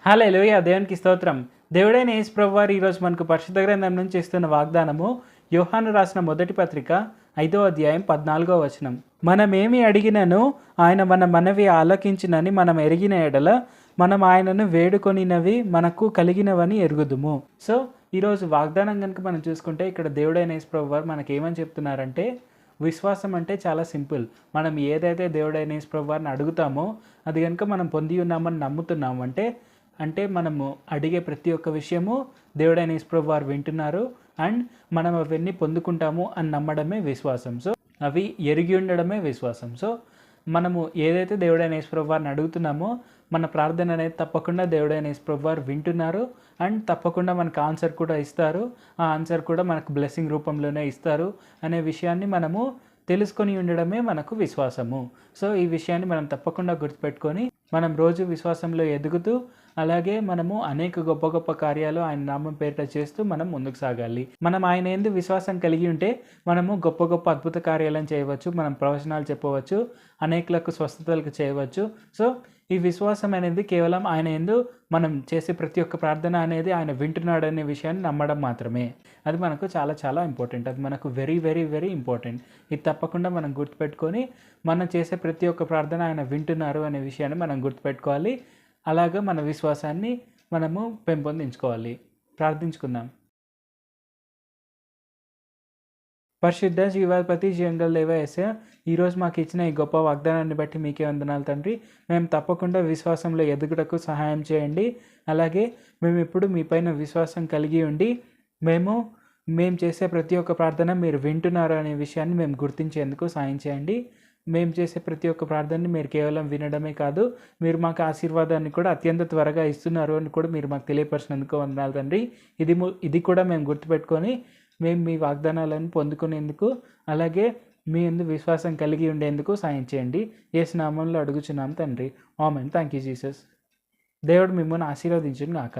హల్లెలూయా! దేవునికి స్తోత్రం. దేవుడైన యేసు ప్రభువారు ఈరోజు మనకు పరిశుద్ధ గ్రంథం నుంచి ఇస్తున్న వాగ్దానము యోహాను రాసిన మొదటి పత్రిక 5వ అధ్యాయం 14వ వచనం. మనమేమి అడిగినను ఆయన మన మనవి ఆలకించునని మనం ఎరిగిన ఎడల మనం ఆయనను వేడుకొనినవి మనకు కలిగినవని ఎరుగుదుము. సో ఈరోజు వాగ్దానం కనుక మనం చూసుకుంటే ఇక్కడ దేవుడైన యేసు ప్రభువారు మనకేమని చెప్తున్నారంటే, విశ్వాసం అంటే చాలా సింపుల్. మనం ఏదైతే దేవుడైన యేసు ప్రభువారిని అడుగుతామో అది కనుక మనం పొంది ఉన్నామని నమ్ముతున్నాము అంటే మనము అడిగే ప్రతి ఒక్క విషయము దేవుడైన యేసు ప్రభువారు వింటున్నారు అండ్ మనం అవన్నీ పొందుకుంటాము అని నమ్మడమే విశ్వాసం. సో అవి ఎరిగి ఉండడమే విశ్వాసం. సో మనము ఏదైతే దేవుడైన యేసు ప్రభువారిని అడుగుతున్నామో మన ప్రార్థన అనేది తప్పకుండా దేవుడైన యేసు ప్రభువారు వింటున్నారు అండ్ తప్పకుండా మనకు ఆన్సర్ కూడా ఇస్తారు. ఆ ఆన్సర్ కూడా మనకు బ్లెస్సింగ్ రూపంలోనే ఇస్తారు అనే విషయాన్ని మనము తెలుసుకొని ఉండడమే మనకు విశ్వాసము. సో ఈ విషయాన్ని మనం తప్పకుండా గుర్తుపెట్టుకొని మనం రోజు విశ్వాసంలో ఎదుగుతూ అలాగే మనము అనేక గొప్ప గొప్ప కార్యాలు ఆయన నామం పేరిట చేస్తూ మనం ముందుకు సాగాలి. మనం ఆయన యందు విశ్వాసం కలిగి ఉంటే మనము గొప్ప గొప్ప అద్భుత కార్యాలను చేయవచ్చు, మనం ప్రవచనాలు చెప్పవచ్చు, అనేకులకు స్వస్థతలకు చేయవచ్చు. సో ఈ విశ్వాసం అనేది కేవలం ఆయన యందు మనం చేసే ప్రతి ఒక్క ప్రార్థన అనేది ఆయన వింటున్నాడు అనే విషయాన్ని నమ్మడం మాత్రమే. అది మనకు చాలా చాలా ఇంపార్టెంట్. అది మనకు వెరీ వెరీ వెరీ ఇంపార్టెంట్. ఇది తప్పకుండా మనం గుర్తుపెట్టుకొని మనం చేసే ప్రతి ఒక్క ప్రార్థన ఆయన వింటున్నారు అనే విషయాన్ని మనం గుర్తుపెట్టుకోవాలి. అలాగే మన విశ్వాసాన్ని మనము పెంపొందించుకోవాలి. ప్రార్థించుకుందాం. పరిశుద్ధ జీవాధిపతి జీవంగల దేవ యేసయ్య, ఈరోజు మాకు ఇచ్చిన ఈ గొప్ప వాగ్దానాన్ని బట్టి మీకే వందనాలు తండ్రి. మేము తప్పకుండా విశ్వాసంలో ఎదుగుటకు సహాయం చేయండి. అలాగే మేము ఇప్పుడు మీపైన విశ్వాసం కలిగి ఉండి మేము చేసే ప్రతి ఒక్క ప్రార్థన మీరు వింటున్నారు అనే విషయాన్ని మేము గుర్తించేందుకు సాయం చేయండి. మేము చేసే ప్రతి ఒక్క ప్రార్థనని మీరు కేవలం వినడమే కాదు, మీరు మాకు ఆశీర్వాదాన్ని కూడా అత్యంత త్వరగా ఇస్తున్నారు అని కూడా మీరు మాకు తెలియపరిచినందుకు వందనాలు తండ్రి. ఇది కూడా మేము గుర్తుపెట్టుకొని మేము మీ వాగ్దానాలను పొందుకునేందుకు అలాగే మీ యందు విశ్వాసం కలిగి ఉండేందుకు సాయం చేయండి. యేసు నామములో అడుగుచున్నాం తండ్రి. ఆమేన్. Thank you Jesus. దేవుడు మిమ్మల్ని ఆశీర్వదించును గాక.